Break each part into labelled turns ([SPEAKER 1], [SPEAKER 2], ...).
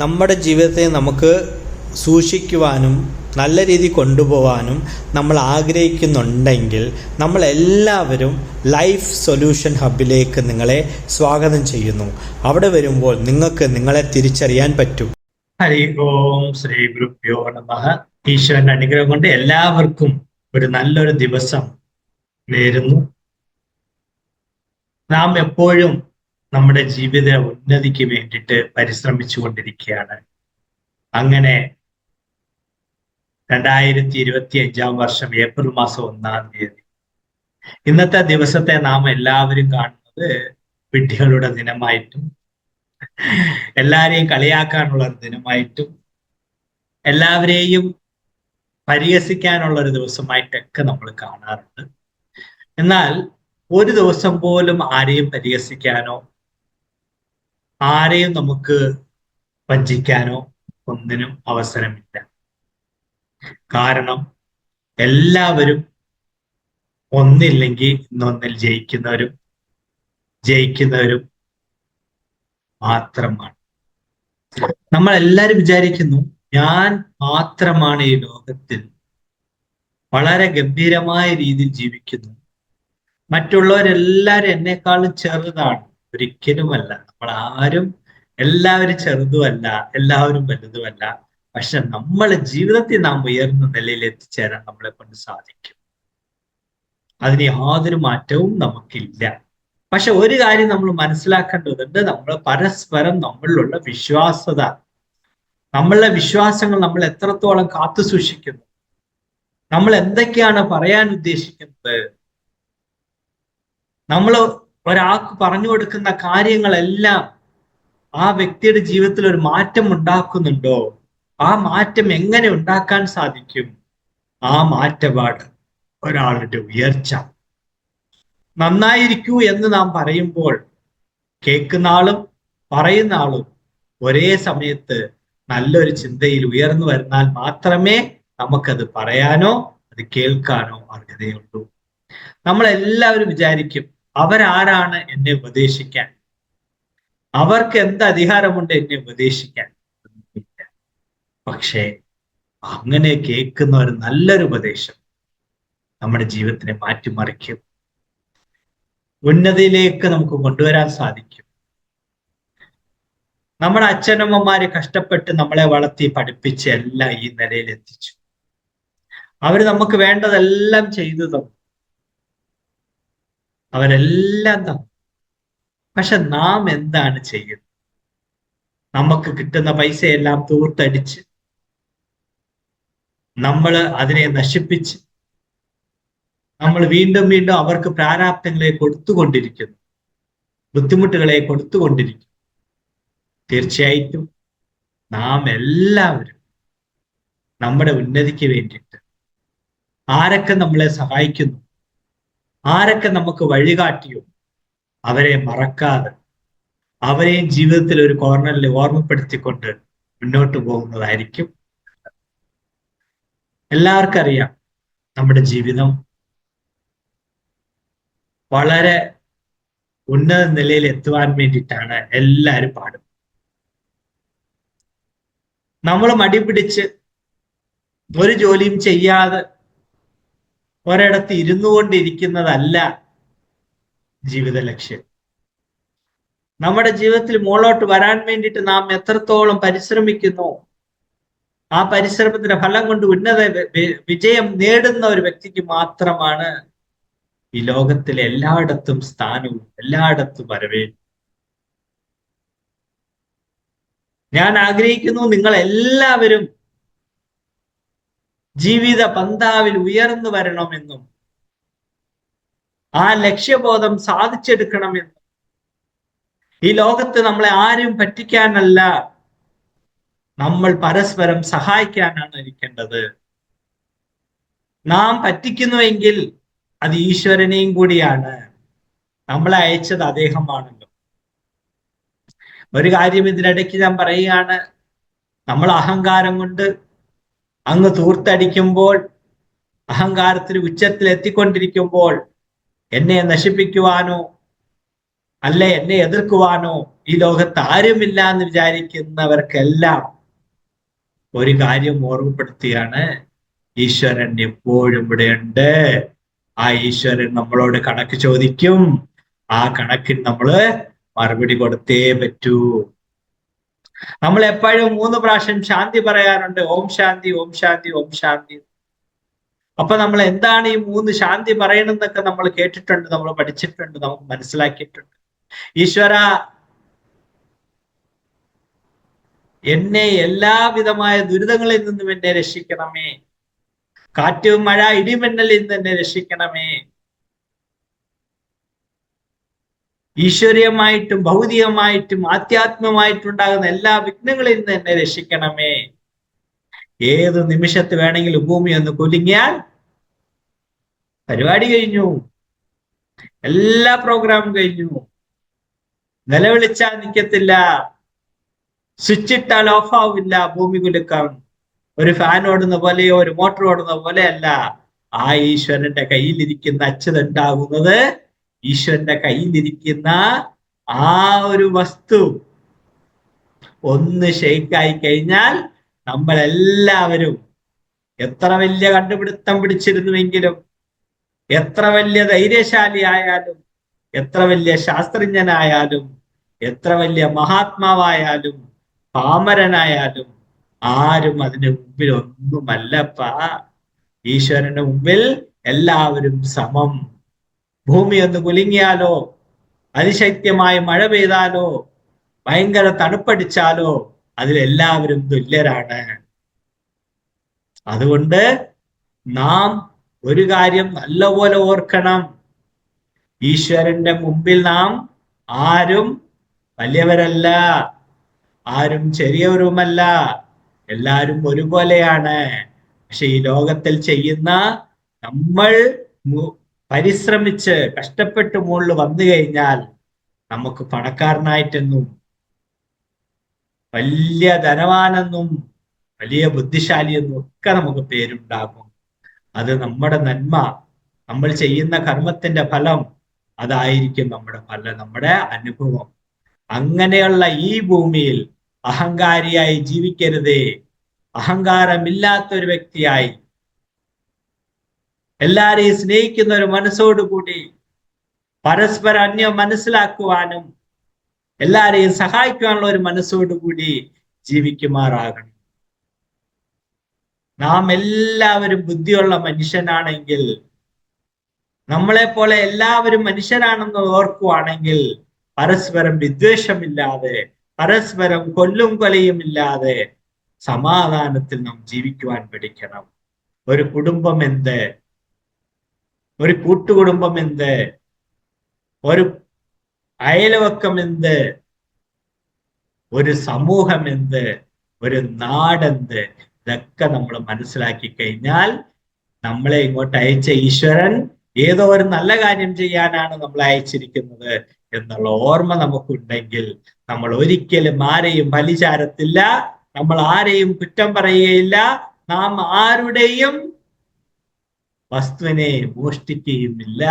[SPEAKER 1] നമ്മുടെ ജീവിതത്തെ നമുക്ക് സൂക്ഷിക്കുവാനും നല്ല രീതിയിൽ കൊണ്ടുപോകാനും നമ്മൾ ആഗ്രഹിക്കുന്നുണ്ടെങ്കിൽ നമ്മളെല്ലാവരും ലൈഫ് സൊല്യൂഷൻ ഹബിലേക്ക് നിങ്ങളെ സ്വാഗതം ചെയ്യുന്നു. അവിടെ വരുമ്പോൾ നിങ്ങൾക്ക് നിങ്ങളെ തിരിച്ചറിയാൻ പറ്റും.
[SPEAKER 2] ഹരി ഓം ശ്രീ ഗുരുഭ്യോ നമഃ. ഈശ്വരന്റെ അനുഗ്രഹം കൊണ്ട് എല്ലാവർക്കും ഒരു നല്ലൊരു ദിവസം നേരുന്നു. നാം എപ്പോഴും നമ്മുടെ ജീവിത ഉന്നതിക്ക് വേണ്ടിയിട്ട് പരിശ്രമിച്ചു കൊണ്ടിരിക്കുകയാണ്. അങ്ങനെ 2025 ഏപ്രിൽ മാസം 1-ാം തീയതി ഇന്നത്തെ ദിവസത്തെ നാം എല്ലാവരും കാണുന്നത് വിഡ്ഢികളുടെ ദിനമായിട്ടും, എല്ലാവരെയും കളിയാക്കാനുള്ള ഒരു ദിനമായിട്ടും, എല്ലാവരെയും പരിഹസിക്കാനുള്ള ഒരു ദിവസമായിട്ടൊക്കെ നമ്മൾ കാണാറുണ്ട്. എന്നാൽ ഒരു ദിവസം പോലും ആരെയും പരിഹസിക്കാനോ ആരെയും നമുക്ക് വഞ്ചിക്കാനോ ഒന്നിനും അവസരമില്ല. കാരണം എല്ലാവരും ഒന്നില്ലെങ്കിൽ ഇന്നൊന്നിൽ ജയിക്കുന്നവരും മാത്രമാണ്. നമ്മൾ എല്ലാവരും വിചാരിക്കുന്നു ഞാൻ മാത്രമാണ് ഈ ലോകത്തിൽ വളരെ ഗംഭീരമായ രീതിയിൽ ജീവിക്കുന്നു, മറ്റുള്ളവരെല്ലാവരും എന്നെക്കാളും ചെറുതാണ്. ഒരിക്കലുമല്ല. നമ്മൾ എല്ലാവരും ചെറുതുമല്ല, എല്ലാവരും വലുതുമല്ല. പക്ഷെ നമ്മളെ ജീവിതത്തിൽ നാം ഉയർന്ന നിലയിൽ എത്തിച്ചേരാൻ നമ്മളെ കൊണ്ട് സാധിക്കും. അതിന് യാതൊരു മാറ്റവും നമുക്കില്ല. പക്ഷെ ഒരു കാര്യം നമ്മൾ മനസ്സിലാക്കേണ്ടതുണ്ട്. നമ്മൾ പരസ്പരം നമ്മളിലുള്ള വിശ്വാസത, നമ്മളുടെ വിശ്വാസങ്ങൾ നമ്മൾ എത്രത്തോളം കാത്തു സൂക്ഷിക്കുന്നു, നമ്മൾ എന്തൊക്കെയാണ് പറയാൻ ഉദ്ദേശിക്കുന്നത്, നമ്മൾ ഒരാൾക്ക് പറഞ്ഞു കൊടുക്കുന്ന കാര്യങ്ങളെല്ലാം ആ വ്യക്തിയുടെ ജീവിതത്തിൽ ഒരു മാറ്റം ഉണ്ടാക്കുന്നുണ്ടോ, ആ മാറ്റം എങ്ങനെ ഉണ്ടാക്കാൻ സാധിക്കും, ആ മാറ്റപാട് ഒരാളുടെ ഉയർച്ച. നന്നായിരിക്കൂ എന്ന് നാം പറയുമ്പോൾ കേൾക്കുന്ന ആളും പറയുന്ന ആളും ഒരേ സമയത്ത് നല്ലൊരു ചിന്തയിൽ ഉയർന്നു വരുന്നാൽ മാത്രമേ നമുക്കത് പറയാനോ അത് കേൾക്കാനോ അർഹതയുള്ളൂ. നമ്മളെല്ലാവരും വിചാരിക്കും അവരാരാണ് എന്നെ ഉപദേശിക്കാൻ, അവർക്ക് എന്ത് അധികാരമുണ്ട് എന്നെ ഉപദേശിക്കാൻ. പക്ഷേ അങ്ങനെ കേൾക്കുന്ന ഒരു നല്ലൊരു ഉപദേശം നമ്മുടെ ജീവിതത്തിനെ മാറ്റിമറിക്കും, ഉന്നതിയിലേക്ക് നമുക്ക് കൊണ്ടുവരാൻ സാധിക്കും. നമ്മുടെ അച്ഛനമ്മമാര് കഷ്ടപ്പെട്ട് നമ്മളെ വളർത്തി പഠിപ്പിച്ച് എല്ലാം ഈ നിലയിൽ എത്തിച്ചു. അവര് നമുക്ക് വേണ്ടതെല്ലാം ചെയ്തു തന്നു, അവരെല്ലാം തന്നു. പക്ഷെ നാം എന്താണ് ചെയ്യുന്നത്? നമുക്ക് കിട്ടുന്ന പൈസയെല്ലാം തൂർത്തടിച്ച് നമ്മൾ അതിനെ നശിപ്പിച്ച് നമ്മൾ വീണ്ടും വീണ്ടും അവർക്ക് പ്രാരാബ്ധങ്ങളെ കൊടുത്തുകൊണ്ടിരിക്കുന്നു, ബുദ്ധിമുട്ടുകളെ കൊടുത്തുകൊണ്ടിരിക്കുന്നു. തീർച്ചയായിട്ടും നാം എല്ലാവരും നമ്മുടെ ഉന്നതിക്ക് വേണ്ടിയിട്ട് ആരൊക്കെ നമ്മളെ സഹായിക്കുന്നു, ആരൊക്കെ നമുക്ക് വഴികാട്ടിയോ അവരെ മറക്കാതെ അവരെയും ജീവിതത്തിൽ ഒരു കോർണറിൽ ഓർമ്മപ്പെടുത്തിക്കൊണ്ട് മുന്നോട്ട് പോകുന്നതായിരിക്കും. എല്ലാവർക്കും അറിയാം നമ്മുടെ ജീവിതം വളരെ ഉന്നത നിലയിൽ എത്തുവാൻ വേണ്ടിയിട്ടാണ് എല്ലാവരും പാടും. നമ്മൾ മടി പിടിച്ച് ഒരു ജോലിയും ചെയ്യാതെ ഒരിടത്ത് ഇരുന്നു കൊണ്ടിരിക്കുന്നതല്ല ജീവിത ലക്ഷ്യം. നമ്മുടെ ജീവിതത്തിൽ മുകളോട്ട് വരാൻ വേണ്ടിയിട്ട് നാം എത്രത്തോളം പരിശ്രമിക്കുന്നു, ആ പരിശ്രമത്തിന്റെ ഫലം കൊണ്ട് ഉന്നത വിജയം നേടുന്ന ഒരു വ്യക്തിക്ക് മാത്രമാണ് ഈ ലോകത്തിലെ എല്ലായിടത്തും സ്ഥാനവും എല്ലായിടത്തും വരവേൽക്കും. ഞാൻ ആഗ്രഹിക്കുന്നു നിങ്ങൾ എല്ലാവരും ജീവിത പന്താവിൽ ഉയർന്നു വരണമെന്നും ആ ലക്ഷ്യബോധം സാധിച്ചെടുക്കണമെന്നും. ഈ ലോകത്ത് നമ്മളെ ആരും പറ്റിക്കാനല്ല, നമ്മൾ പരസ്പരം സഹായിക്കാനാണ് ഇരിക്കേണ്ടത്. നാം പറ്റിക്കുന്നുവെങ്കിൽ അത് ഈശ്വരനെയും കൂടിയാണ്. നമ്മളെ അയച്ചത് അദ്ദേഹമാണല്ലോ. ഒരു കാര്യം ഇതിനിടയ്ക്ക് ഞാൻ പറയുകയാണ്, നമ്മൾ അഹങ്കാരം കൊണ്ട് അങ്ങ് തൂർത്തടിക്കുമ്പോൾ, അഹങ്കാരത്തിന് ഉച്ചത്തിൽ എത്തിക്കൊണ്ടിരിക്കുമ്പോൾ എന്നെ നശിപ്പിക്കുവാനോ അല്ലെ എന്നെ എതിർക്കുവാനോ ഈ ലോകത്ത് ആരുമില്ല എന്ന് വിചാരിക്കുന്നവർക്കെല്ലാം ഒരു കാര്യം ഓർമ്മപ്പെടുത്തിയാണ്, ഈശ്വരൻ എപ്പോഴും ഇവിടെയുണ്ട്. ആ ഈശ്വരൻ നമ്മളോട് കണക്ക് ചോദിക്കും. ആ കണക്കിന് നമ്മള് മറുപടി കൊടുത്തേ പറ്റൂ. നമ്മൾ എപ്പോഴും 3 പ്രാവശ്യം ശാന്തി പറയാറുണ്ട്. ഓം ശാന്തി, ഓം ശാന്തി, ഓം ശാന്തി. അപ്പൊ നമ്മൾ എന്താണ് ഈ 3 ശാന്തി പറയണമെന്നൊക്കെ നമ്മൾ കേട്ടിട്ടുണ്ട്, നമ്മൾ പഠിച്ചിട്ടുണ്ട്, നമുക്ക് മനസ്സിലാക്കിയിട്ടുണ്ട്. ഈശ്വര, എന്നെ എല്ലാവിധമായ ദുരിതങ്ങളിൽ നിന്നും എന്നെ രക്ഷിക്കണമേ. കാറ്റ്, മഴ, ഇടിമിന്നലിൽ നിന്ന് എന്നെ രക്ഷിക്കണമേ. ഈശ്വരീയമായിട്ടും ഭൗതികമായിട്ടും ആധ്യാത്മികമായിട്ടുണ്ടാകുന്ന എല്ലാ വിഘ്നങ്ങളിൽ നിന്ന് എന്നെ രക്ഷിക്കണമേ. ഏത് നിമിഷത്ത് വേണമെങ്കിലും ഭൂമി ഒന്ന് കുലുങ്ങിയാൽ പരിപാടി കഴിഞ്ഞു, എല്ലാ പ്രോഗ്രാമും കഴിഞ്ഞു. നിലവിളിച്ചാൽ നിൽക്കത്തില്ല, സ്വിച്ച് ഇട്ടാൽ ഓഫ് ആവില്ല ഭൂമി കുലുക്കം. ഒരു ഫാൻ ഓടുന്ന പോലെയോ ഒരു മോട്ടോർ ഓടുന്ന പോലെയല്ല. ആ ഈശ്വരന്റെ കയ്യിലിരിക്കുന്ന അച്യുതണ്ടാകുന്നത്, ഈശ്വരന്റെ കയ്യിലിരിക്കുന്ന ആ ഒരു വസ്തു ഒന്ന് ഷെയ്ക്കായി കഴിഞ്ഞാൽ നമ്മളെല്ലാവരും എത്ര വലിയ കണ്ടുപിടുത്തം പിടിച്ചിരുന്നുവെങ്കിലും, എത്ര വലിയ ധൈര്യശാലി ആയാലും, എത്ര വലിയ ശാസ്ത്രജ്ഞനായാലും, എത്ര വലിയ മഹാത്മാവായാലും, പാമരനായാലും ആരും അതിന് മുമ്പിൽ ഒന്നുമല്ലപ്പാ. ഈശ്വരന്റെ മുമ്പിൽ എല്ലാവരും സമം. ഭൂമി ഒന്ന് കുലുങ്ങിയാലോ, അതിശൈത്യമായി മഴ പെയ്താലോ, ഭയങ്കര തണുപ്പടിച്ചാലോ അതിലെല്ലാവരും തുല്യരാണ്. അതുകൊണ്ട് നാം ഒരു കാര്യം നല്ലപോലെ ഓർക്കണം. ഈശ്വരന്റെ മുമ്പിൽ നാം ആരും വലിയവരല്ല, ആരും ചെറിയവരുമല്ല, എല്ലാവരും ഒരുപോലെയാണ്. പക്ഷെ ഈ ലോകത്തിൽ ചെയ്യുന്ന നമ്മൾ പരിശ്രമിച്ച് കഷ്ടപ്പെട്ട് മുകളിൽ വന്നു കഴിഞ്ഞാൽ നമുക്ക് പണക്കാരനായിട്ടെന്നും വലിയ ധനവാനെന്നും വലിയ ബുദ്ധിശാലിയെന്നും ഒക്കെ നമുക്ക് പേരുണ്ടാകും. അത് നമ്മുടെ നന്മ, നമ്മൾ ചെയ്യുന്ന കർമ്മത്തിന്റെ ഫലം, അതായിരിക്കും നമ്മുടെ ഫലം, നമ്മുടെ അനുഭവം. അങ്ങനെയുള്ള ഈ ഭൂമിയിൽ അഹങ്കാരിയായി ജീവിക്കരുതേ. അഹങ്കാരമില്ലാത്ത ഒരു വ്യക്തിയായി, എല്ലാരെയും സ്നേഹിക്കുന്ന ഒരു മനസ്സോടുകൂടി, പരസ്പരം അന്യം മനസ്സിലാക്കുവാനും എല്ലാരെയും സഹായിക്കാനുള്ള ഒരു മനസ്സോടുകൂടി ജീവിക്കുമാറാകണം. നാം എല്ലാവരും ബുദ്ധിയുള്ള മനുഷ്യനാണെങ്കിൽ, നമ്മളെ പോലെ എല്ലാവരും മനുഷ്യരാണെന്ന് ഓർക്കുവാണെങ്കിൽ, പരസ്പരം വിദ്വേഷമില്ലാതെ, പരസ്പരം കൊല്ലും കൊലയും ഇല്ലാതെ സമാധാനത്തിൽ നാം ജീവിക്കുവാൻ പഠിക്കണം. ഒരു കുടുംബം എന്ത്, ഒരു കൂട്ടുകുടുംബം എന്ത്, ഒരു അയൽവക്കം എന്ത്, ഒരു സമൂഹം എന്ത്, ഒരു നാടെന്ത്, ഇതൊക്കെ നമ്മൾ മനസ്സിലാക്കി കഴിഞ്ഞാൽ നമ്മളെ ഇങ്ങോട്ട് അയച്ച ഈശ്വരൻ ഏതോ ഒരു നല്ല കാര്യം ചെയ്യാനാണ് നമ്മളെ അയച്ചിരിക്കുന്നത് എന്നുള്ള ഓർമ്മ നമുക്കുണ്ടെങ്കിൽ നമ്മൾ ഒരിക്കലും ആരെയും ബലിചാരത്തില്ല, നമ്മൾ ആരെയും കുറ്റം പറയുകയില്ല, നാം ആരുടെയും വസ്തുവിനെ മോഷ്ടിക്കുകയുമില്ല,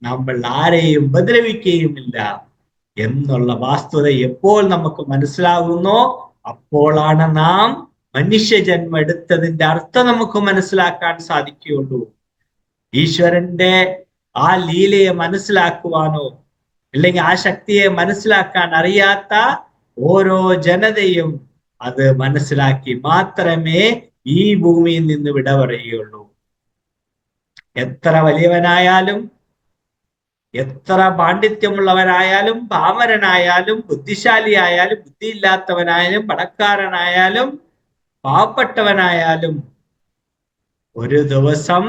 [SPEAKER 2] നമ്മൾ ആരെയും ഉപദ്രവിക്കുകയുമില്ല എന്നുള്ള വാസ്തുത എപ്പോൾ നമുക്ക് മനസ്സിലാകുന്നോ അപ്പോഴാണ് നാം മനുഷ്യജന്മം എടുത്തതിന്റെ അർത്ഥം നമുക്ക് മനസ്സിലാക്കാൻ സാധിക്കുകയുള്ളൂ. ഈശ്വരന്റെ ആ ലീലയെ മനസ്സിലാക്കുവാനോ അല്ലെങ്കിൽ ആ ശക്തിയെ മനസ്സിലാക്കാൻ അറിയാത്ത ഓരോ ജനതയും അത് മനസ്സിലാക്കി മാത്രമേ ഈ ഭൂമിയിൽ നിന്ന് വിട പറയുകയുള്ളൂ. എത്ര വലിയവനായാലും, എത്ര പാണ്ഡിത്യമുള്ളവനായാലും, പാമരനായാലും, ബുദ്ധിശാലിയായാലും, ബുദ്ധിയില്ലാത്തവനായാലും, പണക്കാരനായാലും, പാവപ്പെട്ടവനായാലും ഒരു ദിവസം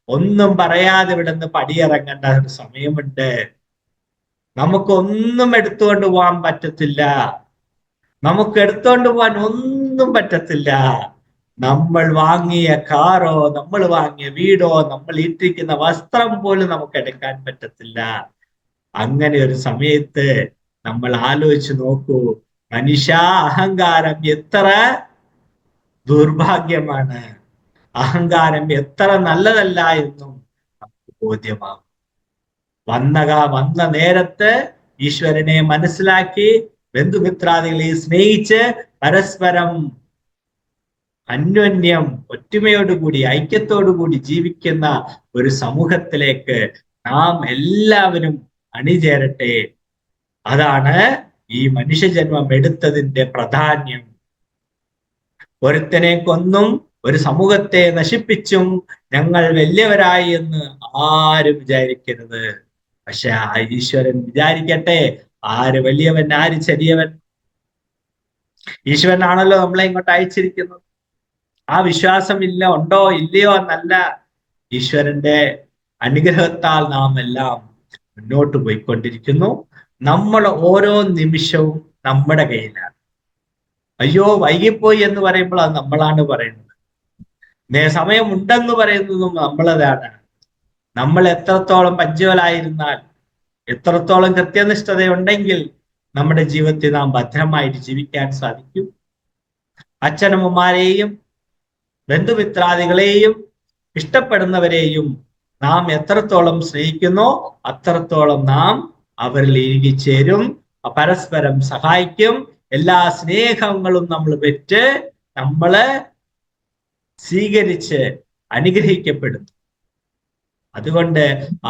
[SPEAKER 2] ഒന്നും പറയാതെ ഇവിടുന്ന് പടിയിറങ്ങേണ്ട ഒരു സമയമുണ്ട്. നമുക്കൊന്നും എടുത്തുകൊണ്ട് പോകാൻ പറ്റത്തില്ല, നമുക്ക് എടുത്തോണ്ട് പോകാൻ ഒന്നും പറ്റത്തില്ല. നമ്മൾ വാങ്ങിയ കാറോ, നമ്മൾ വാങ്ങിയ വീടോ, നമ്മൾ ഇട്ടിരിക്കുന്ന വസ്ത്രം പോലും നമുക്ക് എടുക്കാൻ പറ്റത്തില്ല. അങ്ങനെ ഒരു സമയത്ത് നമ്മൾ ആലോചിച്ച് നോക്കൂ, മനുഷ്യ, അഹങ്കാരം എത്ര ദുർഭാഗ്യമാണ്, അഹങ്കാരം എത്ര നല്ലതല്ല എന്നും നമുക്ക് ബോധ്യമാകും. വന്ന നേരത്ത് ഈശ്വരനെ മനസ്സിലാക്കി ബന്ധുമിത്രാദികളെ സ്നേഹിച്ച് പരസ്പരം അന്യോന്യം ഒറ്റുമയോടുകൂടി ഐക്യത്തോടുകൂടി ജീവിക്കുന്ന ഒരു സമൂഹത്തിലേക്ക് നാം എല്ലാവരും അണിചേരട്ടെ. അതാണ് ഈ മനുഷ്യജന്മം എടുത്തതിന്റെ പ്രാധാന്യം. ഒരുത്തനെ കൊന്നും ഒരു സമൂഹത്തെ നശിപ്പിച്ചും ഞങ്ങൾ വലിയവരായി എന്ന് ആരും വിചാരിക്കരുത്. പക്ഷെ ആ ഈശ്വരൻ വിചാരിക്കട്ടെ, ആര് വലിയവൻ ആര് ചെറിയവൻ. ഈശ്വരനാണല്ലോ നമ്മളെ ഇങ്ങോട്ട് അയച്ചിരിക്കുന്നത്. ആ വിശ്വാസം ഉണ്ടോ ഇല്ലയോ എന്നല്ല, ഈശ്വരന്റെ അനുഗ്രഹത്താൽ നാം എല്ലാം മുന്നോട്ട് പോയിക്കൊണ്ടിരിക്കുന്നു. നമ്മൾ ഓരോ നിമിഷവും നമ്മുടെ കയ്യിലാണ്. അയ്യോ വൈകിപ്പോയി എന്ന് പറയുമ്പോൾ അത് നമ്മളാണ് പറയുന്നത്. സമയമുണ്ടെന്ന് പറയുന്നതും നമ്മളതാണ്. നമ്മൾ എത്രത്തോളം പഞ്ച്വലായിരുന്നാൽ, എത്രത്തോളം കൃത്യനിഷ്ഠതയുണ്ടെങ്കിൽ നമ്മുടെ ജീവിതത്തിൽ നാം ഭദ്രമായിട്ട് ജീവിക്കാൻ സാധിക്കും. അച്ഛനമ്മമാരെയും ബന്ധുമിത്രാദികളെയും ഇഷ്ടപ്പെടുന്നവരെയും നാം എത്രത്തോളം സ്നേഹിക്കുന്നോ അത്രത്തോളം നാം അവരിൽ ഇഴുകിച്ചേരും, പരസ്പരം സഹായിക്കും. എല്ലാ സ്നേഹങ്ങളും നമ്മൾ പെറ്റ് നമ്മള് സ്വീകരിച്ച് അനുഗ്രഹിക്കപ്പെടുന്നു. അതുകൊണ്ട്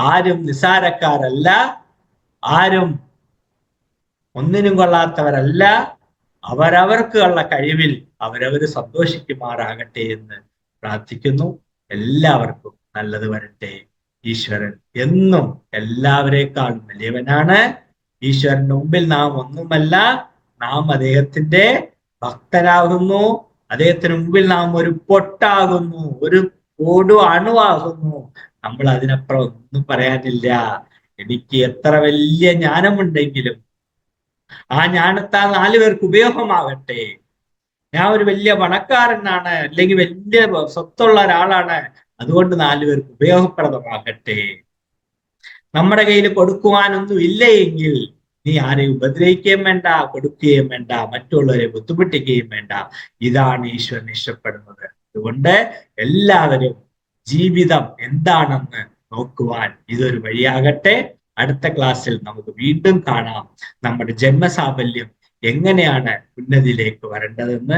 [SPEAKER 2] ആരും നിസാരക്കാരല്ല, ആരും ഒന്നിനും കൊള്ളാത്തവരല്ല. അവരവർക്കുള്ള കഴിവിൽ അവരവര് സന്തോഷിക്കുമാറാകട്ടെ എന്ന് പ്രാർത്ഥിക്കുന്നു. എല്ലാവർക്കും നല്ലത് വരട്ടെ. ഈശ്വരൻ എന്നും എല്ലാവരെക്കാളും വലിയവനാണ്. ഈശ്വരന്റെ മുമ്പിൽ നാം ഒന്നുമല്ല, നാം അദ്ദേഹത്തിന്റെ ഭക്തരാകുന്നു. അദ്ദേഹത്തിന് മുമ്പിൽ നാം ഒരു പൊട്ടാകുന്നു, ഒരു ഓടു അണുവാകുന്നു. നമ്മൾ അതിനപ്പുറം ഒന്നും പറയാനില്ല. എനിക്ക് എത്ര വലിയ ജ്ഞാനമുണ്ടെങ്കിലും ആ ജ്ഞാനത്താൽ 4 പേർക്ക് ഉപയോഗമാകട്ടെ. ഞാൻ ഒരു വലിയ പണക്കാരനാണ്, അല്ലെങ്കിൽ വലിയ സ്വത്തുള്ള ഒരാളാണ്, അതുകൊണ്ട് 4 പേർക്ക് ഉപയോഗപ്രദമാകട്ടെ. നമ്മുടെ കയ്യിൽ കൊടുക്കുവാനൊന്നും ഇല്ല എങ്കിൽ നീ ആരെയും ഉപദ്രവിക്കുകയും വേണ്ട, കൊടുക്കുകയും വേണ്ട, മറ്റുള്ളവരെ ബുദ്ധിമുട്ടിക്കുകയും വേണ്ട. ഇതാണ് ഈശ്വരൻ ഇഷ്ടപ്പെടുന്നത്. അതുകൊണ്ട് എല്ലാവരും ജീവിതം എന്താണെന്ന് നോക്കുവാൻ ഇതൊരു വഴിയാകട്ടെ. അടുത്ത ക്ലാസ്സിൽ നമുക്ക് വീണ്ടും കാണാം നമ്മുടെ ജന്മസാഫല്യം എങ്ങനെയാണ് ഉന്നതിയിലേക്ക് വരേണ്ടതെന്ന്.